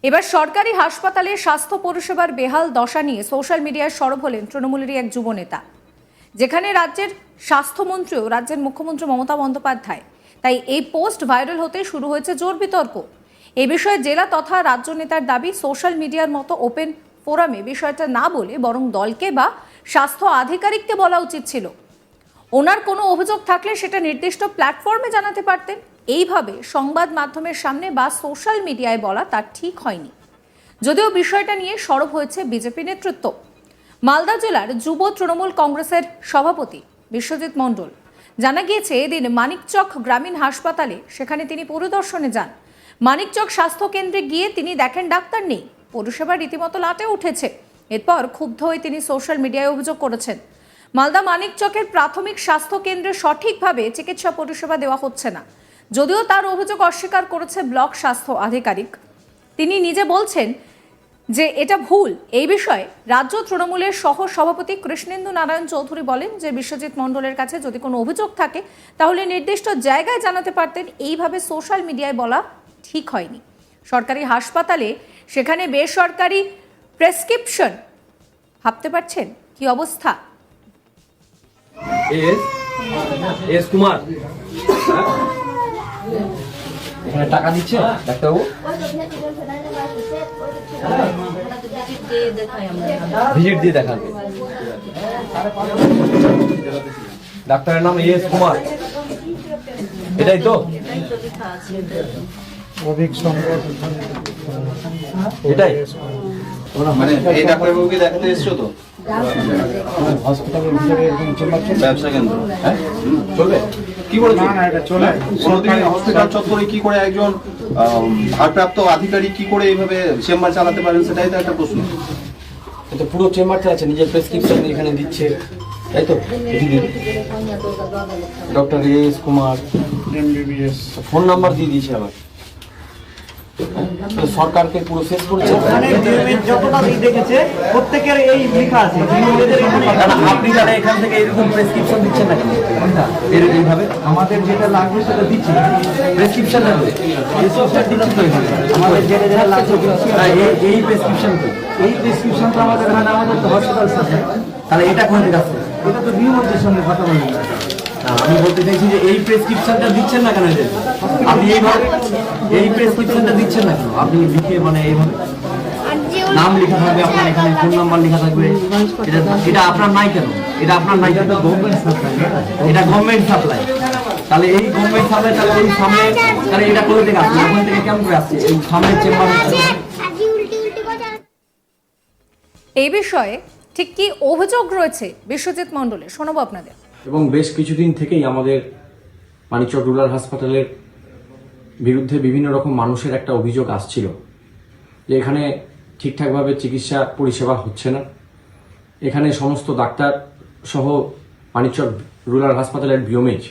এবার সরকারি হাসপাতালে স্বাস্থ্য পরিষেবার বেহাল দশা নিয়ে সোশ্যাল মিডিয়ায় সরব হলেন তৃণমূলেরই এক যুব নেতা। যেখানে রাজ্যের স্বাস্থ্যমন্ত্রীও রাজ্যের মুখ্যমন্ত্রী মমতা বন্দ্যোপাধ্যায়, তাই এই পোস্ট ভাইরাল হতে শুরু হয়েছে জোর বিতর্ক। এই বিষয়ে জেলা তথা রাজ্য নেতার দাবি, সোশ্যাল মিডিয়ার মতো ওপেন ফোরামে বিষয়টা না বলে বরং দলকে বা স্বাস্থ্য আধিকারিককে বলা উচিত ছিল। ওনার কোনো অভিযোগ থাকলে সেটা নির্দিষ্ট প্ল্যাটফর্মে জানাতে পারতেন। এইভাবে সংবাদ মাধ্যমের সামনে বা সোশ্যাল মিডিয়ায় বলা তার ঠিক হয়নি। যদিও বিষয়টা নিয়ে সরব হয়েছে বিজেপি নেতৃত্ব। মালদা জেলার যুব তৃণমূল কংগ্রেসের সভাপতি বিশ্বজিৎ মণ্ডল জানা গিয়েছে, এদিন মানিকচক গ্রামীণ হাসপাতালে সেখানে তিনি পরিদর্শনে যান। মানিকচক স্বাস্থ্য কেন্দ্রে গিয়ে তিনি দেখেন ডাক্তার নেই, পরিষেবা রীতিমতো লাটে উঠেছে। এরপর ক্ষুব্ধ হয়ে তিনি সোশ্যাল মিডিয়ায় অভিযোগ করেছেন, মালদা মানিকচকের প্রাথমিক স্বাস্থ্য কেন্দ্রে সঠিকভাবে চিকিৎসা পরিষেবা দেওয়া হচ্ছে না। যদিও তার অভিযোগ অস্বীকার করেছে ব্লক স্বাস্থ্য আধিকারিক। তিনি নিজে বলছেন যে এটা ভুল। এই বিষয়ে রাজ্য তৃণমূলের সহ সভাপতি কৃষ্ণেন্দু নারায়ণ চৌধুরী বলেন যে বিশ্বজিৎ মণ্ডলের কাছে যদি কোনো অভিযোগ থাকে তাহলে নির্দিষ্ট জায়গায় জানাতে পারতেন। এইভাবে সোশ্যাল মিডিয়ায় বলা ঠিক হয়নি। সরকারি হাসপাতালে সেখানে বেসরকারি প্রেসক্রিপশন, ভাবতে পারছেন কি অবস্থা। এস কুমার এখানে টাকা দিচ্ছে ডাক্তারবাবু, ভিজিট দিয়ে দেখাবে। ডাক্তারের নাম এস কুমার, এটাই তো এটাই মানে এই ডাক্তারবাবুকে দেখাতে এসছো তো হসপিটালের ভিতরে এরকম চেম্বার ব্যবসা কেন্দ্র? হ্যাঁ চলবে কি করে কোনোদিন হসপিটাল চত্বরে কি করে একজন ভারপ্রাপ্ত আধিকারিক কি করে এইভাবে চেম্বার চালাতে পারেন, সেটাই তো একটা প্রশ্ন। এটা পুরো চেম্বার চালাচ্ছে, নিজের প্রেসক্রিপশন এখানে দিচ্ছে, তাই তো? Doctor S Kumar MBBS phone number দিয়ে দিয়েছে আবার। সরকারকে পুরো শেষ করেছে। যতটা দেখেছে প্রত্যেকের এই লেখা আছে। আপনি যারা এখান থেকে এরকম প্রেসক্রিপশন দিচ্ছেন না এইভাবে, আমাদের যেটা লাগবে সেটা দিচ্ছি। প্রেসক্রিপশন লাগবে, আমাদের যেটা যেটা লাগবে এই প্রেসক্রিপশন তো, এই প্রেসক্রিপশনটা আমাদের এখানে আমাদের তো হসপিটাল আছে। তাহলে এটা কোথায় যাচ্ছে? এটা তো বিমন্ত্রীর সঙ্গে কথা বলবেন। আমি বলতে চাইছি যে এই প্রেসক্রিপশনটা দিচ্ছেন না কেন? আপনি এইভাবে এই প্রেসক্রিপশনটা দিচ্ছেন না কেন? আপনি লিখে মানে এইভাবে নাম লেখা থাকবে, আপনার এখানে ফোন নাম্বার লেখা থাকবে, এটা আপনার নাই কেন? এটা আপনার নাই কেন? গভর্নমেন্ট সাপ্লাই, এটা গভর্নমেন্ট সাপ্লাই। তাহলে এই গভর্নমেন্ট সাপ্লাই, তাহলে এই সামনে, তাহলে এটা কোথা থেকে আসছে? ওখান থেকে কেমন করে আসছে? এই সামনে চেম্বার হচ্ছে। এই বিষয়ে ঠিক কি অভিযোগ রয়েছে বিশ্বজিৎ মণ্ডলের, শোনাবো আপনাদের। এবং বেশ কিছুদিন থেকেই আমাদের মানিকচক রুরাল হাসপাতালের বিরুদ্ধে বিভিন্ন রকম মানুষের একটা অভিযোগ আসছিল যে এখানে ঠিকঠাকভাবে চিকিৎসা পরিষেবা হচ্ছে না। এখানে সমস্ত ডাক্তার সহ মানিকচক রুরাল হাসপাতালের বিওমেজ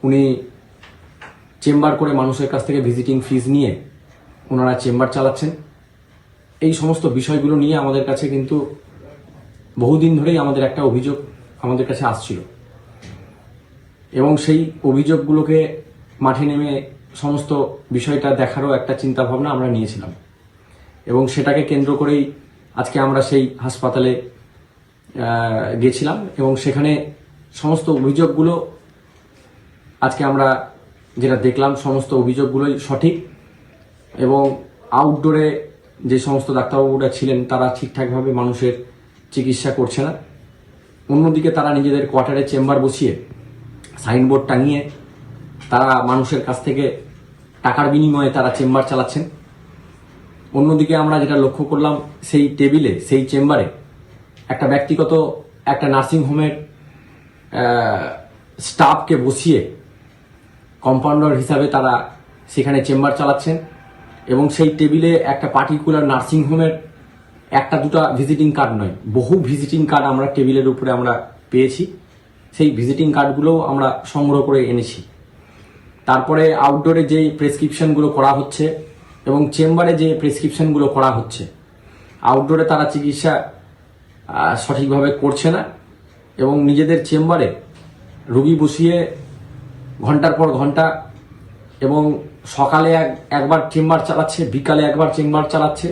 উনি চেম্বার করে মানুষের কাছ থেকে ভিজিটিং ফিজ নিয়ে ওনারা চেম্বার চালাচ্ছেন। এই সমস্ত বিষয়গুলো নিয়ে আমাদের কাছে কিন্তু বহুদিন ধরেই আমাদের একটা অভিযোগ আমাদের কাছে আসছিল এবং সেই অভিযোগগুলোকে মাঠে নেমে সমস্ত বিষয়টা দেখারও একটা চিন্তা ভাবনা আমরা নিয়েছিলাম এবং সেটাকে কেন্দ্র করেই আজকে আমরা সেই হাসপাতালে গেছিলাম এবং সেখানে সমস্ত অভিযোগগুলো আজকে আমরা যেটা দেখলাম সমস্ত অভিযোগগুলোই সঠিক এবং আউটডোরে যে সমস্ত ডাক্তারবাবুরা ছিলেন তারা ঠিকঠাকভাবে মানুষের চিকিৎসা করছে না। অন্যদিকে তারা নিজেদের কোয়ার্টারে চেম্বার বসিয়ে সাইনবোর্ড টাঙিয়ে তারা মানুষের কাছ থেকে টাকার বিনিময়ে তারা চেম্বার চালাচ্ছেন। অন্যদিকে আমরা যেটা লক্ষ্য করলাম, সেই টেবিলে, সেই চেম্বারে একটা ব্যক্তিগত একটা নার্সিংহোমের স্টাফকে বসিয়ে কম্পাউন্ডার হিসাবে তারা সেখানে চেম্বার চালাচ্ছেন এবং সেই টেবিলে একটা পার্টিকুলার নার্সিংহোমের একটা দুটা ভিজিটিং কার্ড নয়, বহু ভিজিটিং কার্ড আমরা টেবিলের উপরে আমরা পেয়েছি। সেই ভিজিটিং কার্ডগুলোও আমরা সংগ্রহ করে এনেছি। তারপরে আউটডোরে যে প্রেসক্রিপশনগুলো করা হচ্ছে এবং চেম্বারে যে প্রেসক্রিপশনগুলো করা হচ্ছে, আউটডোরে তারা চিকিৎসা সঠিকভাবে করছে না এবং নিজেদের চেম্বারে রোগী বসিয়ে ঘন্টার পর ঘন্টা এবং সকালে একবার চেম্বার চালাচ্ছে, বিকালে একবার চেম্বার চালাচ্ছে।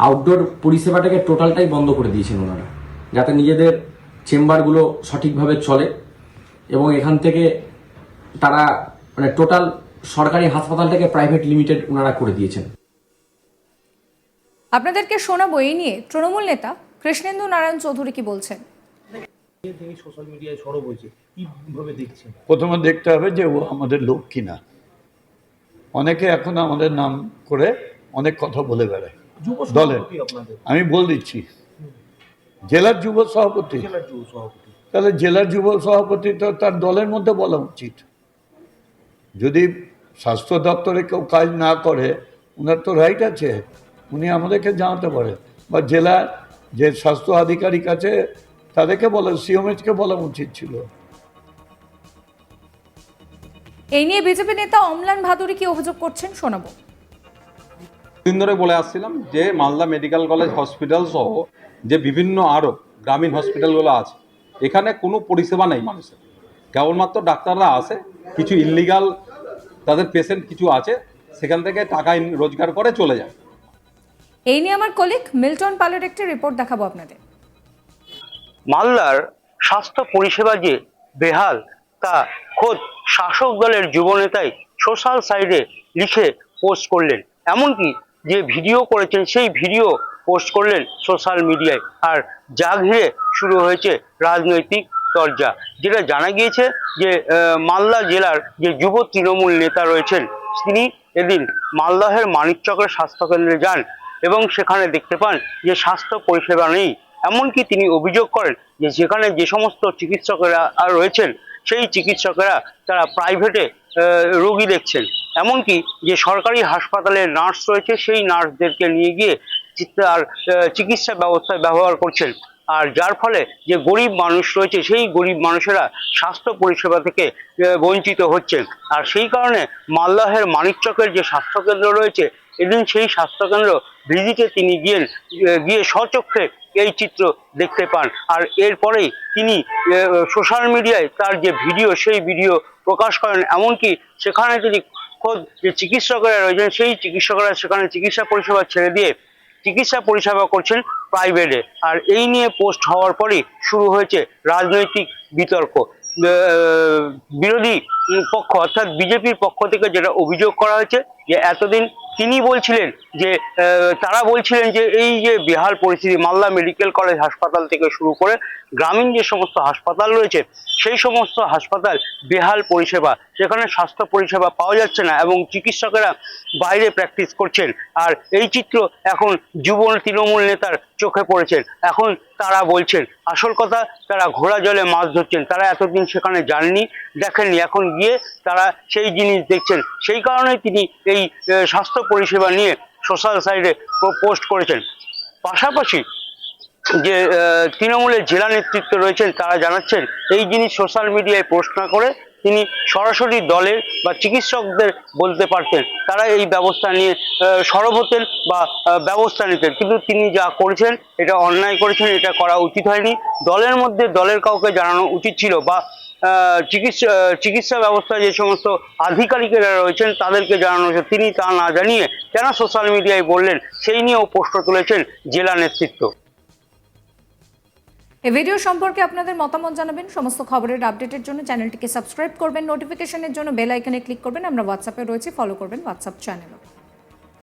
আউটডোর পরিষেবাটাকে টোটালটাই বন্ধ করে দিয়েছেন ওনারা, যাতে নিজেদের চেম্বারগুলো সঠিকভাবে চলে। এবং এখান থেকে তারা মানে টোটাল সরকারি হাসপাতালটাকে প্রাইভেট লিমিটেড ওনারা করে দিয়েছেন। আপনাদেরকে শোনাবো এই নিয়ে তৃণমূল নেতা কৃষ্ণেন্দু নারায়ণ চৌধুরী কি বলছেন। তিনি সোশ্যাল মিডিয়ায় সরব হয়েছে, কিভাবে দেখছেন? প্রথমে দেখতে হবে যে ও আমাদের লোক কিনা। অনেকে এখন আমাদের নাম করে অনেক কথা বলে বেড়ায় যুব দলের। সভাপতি আপনাদের, আমি বলে দিচ্ছি, জেলার যুব সভাপতি। জেলার যুব সভাপতি। তাহলে জেলার যুব সভাপতি তো তার দলের মধ্যে বলা উচিত। যদি স্বাস্থ্য দপ্তরে কেউ কাজ না করে, ওনার তো রাইট আছে, উনি আমাদেরকে জানাতে পারে, বা জেলা যে স্বাস্থ্য আধিকারিক আছে তাদেরকে বলা, সিওমএইচকে বলা উচিত ছিল। এই নিয়ে বিজেপি নেতা অম্লান ভাদুরী কি অভিযোগ করছেন শোনাবো। দিন ধরে বলে আসছিলাম যে মালদা মেডিকেল কলেজ হসপিটাল সহ যে বিভিন্ন আরও গ্রামীণ হসপিটালগুলো আছে, এখানে কোনো পরিষেবা নেই মানুষের। কেবলমাত্র ডাক্তাররা আসে, কিছু ইললিগাল তাদের পেশেন্ট কিছু আছে, সেখান থেকে টাকা রোজগার করে চলে যায়। এই নিয়ে আমার কলিগ মিল্টন পালের একটি রিপোর্ট দেখাবো আপনাদের। মালদার স্বাস্থ্য পরিষেবা যে বেহাল তা খোদ শাসক দলের যুবনেতাই সোশ্যাল সাইটে লিখে পোস্ট করলেন। এমনকি যে ভিডিও করেছেন সেই ভিডিও পোস্ট করলেন সোশ্যাল মিডিয়ায়। আর যা ঘিরে শুরু হয়েছে রাজনৈতিক চর্চা। যেটা জানা গিয়েছে যে মালদা জেলার যে যুব তৃণমূল নেতা রয়েছেন, তিনি এদিন মালদহের মানিকচকের স্বাস্থ্যকেন্দ্রে যান এবং সেখানে দেখতে পান যে স্বাস্থ্য পরিষেবা নেই। এমনকি তিনি অভিযোগ করেন যে যেখানে যে সমস্ত চিকিৎসকেরা রয়েছেন সেই চিকিৎসকেরা তারা প্রাইভেটে রোগী দেখছেন। এমনকি যে সরকারি হাসপাতালের নার্স রয়েছে সেই নার্সদেরকে নিয়ে গিয়ে তার চিকিৎসা ব্যবস্থায় ব্যবহার করছেন। আর যার ফলে যে গরিব মানুষ রয়েছে সেই গরিব মানুষেরা স্বাস্থ্য পরিষেবা থেকে বঞ্চিত হচ্ছেন। আর সেই কারণে মালদহের মানিকচকের যে স্বাস্থ্যকেন্দ্র রয়েছে, এদিন সেই স্বাস্থ্যকেন্দ্র ভিজিটে তিনি গিয়ে স্বচক্ষে এই চিত্র দেখতে পান। আর এরপরেই তিনি সোশ্যাল মিডিয়ায় তার যে ভিডিও সেই ভিডিও প্রকাশ করেন। এমনকি সেখানে তিনি খোদ যে চিকিৎসকেরা রয়েছেন সেই চিকিৎসকেরা সেখানে চিকিৎসা পরিষেবা ছেড়ে দিয়ে চিকিৎসা পরিষেবা করছেন প্রাইভেটে। আর এই নিয়ে পোস্ট হওয়ার পরই শুরু হয়েছে রাজনৈতিক বিতর্ক। বিরোধী পক্ষ অর্থাৎ বিজেপির পক্ষ থেকে যেটা অভিযোগ করা হয়েছে যে এতদিন তিনি বলছিলেন যে তারা বলছিলেন যে এই যে বেহাল পরিস্থিতি মালদা মেডিকেল কলেজ হাসপাতাল থেকে শুরু করে গ্রামীণ যে সমস্ত হাসপাতাল রয়েছে সেই সমস্ত হাসপাতাল বেহাল পরিষেবা, সেখানে স্বাস্থ্য পরিষেবা পাওয়া যাচ্ছে না এবং চিকিৎসকেরা বাইরে প্র্যাকটিস করছেন। আর এই চিত্র এখন যুব তৃণমূল নেতার চোখে পড়েছেন। এখন তারা বলছেন আসল কথা, তারা ঘোড়া জলে মাছ ধরছেন, তারা এতদিন সেখানে যাননি, দেখেননি, এখন গিয়ে তারা সেই জিনিস দেখছেন। সেই কারণে তিনি এই স্বাস্থ্য পরিষেবা নিয়ে সোশ্যাল সাইটে পোস্ট করেছেন। পাশাপাশি যে তৃণমূলের জেলা নেতৃত্ব রয়েছেন তারা জানাচ্ছেন এই জিনিস সোশ্যাল মিডিয়ায় পোস্ট না করে তিনি সরাসরি দলের বা চিকিৎসকদের বলতে পারতেন, তারা এই ব্যবস্থা নিয়ে সরব হতেন বা ব্যবস্থা নিতেন। কিন্তু তিনি যা করেছেন এটা অন্যায় করেছেন, এটা করা উচিত হয়নি। দলের মধ্যে দলের কাউকে জানানো উচিত ছিল বা চিকিৎসা ব্যবস্থায় যে সমস্ত আধিকারিকেরা রয়েছেন তাদেরকে জানানো উচিত। তিনি তা না জানিয়ে কেন সোশ্যাল মিডিয়ায় বললেন সেই নিয়েও প্রশ্ন তুলেছেন জেলা নেতৃত্ব। এই ভিডিও সম্পর্কে আপনাদের মতামত জানাবেন। সমস্ত খবরের আপডেটের জন্য চ্যানেলটিকে সাবস্ক্রাইব করবেন, নোটিফিকেশনের জন্য বেল আইকনে ক্লিক করবেন। আমরা হোয়াটসঅ্যাপে রয়েছে, ফলো করবেন হোয়াটসঅ্যাপ চ্যানেলও।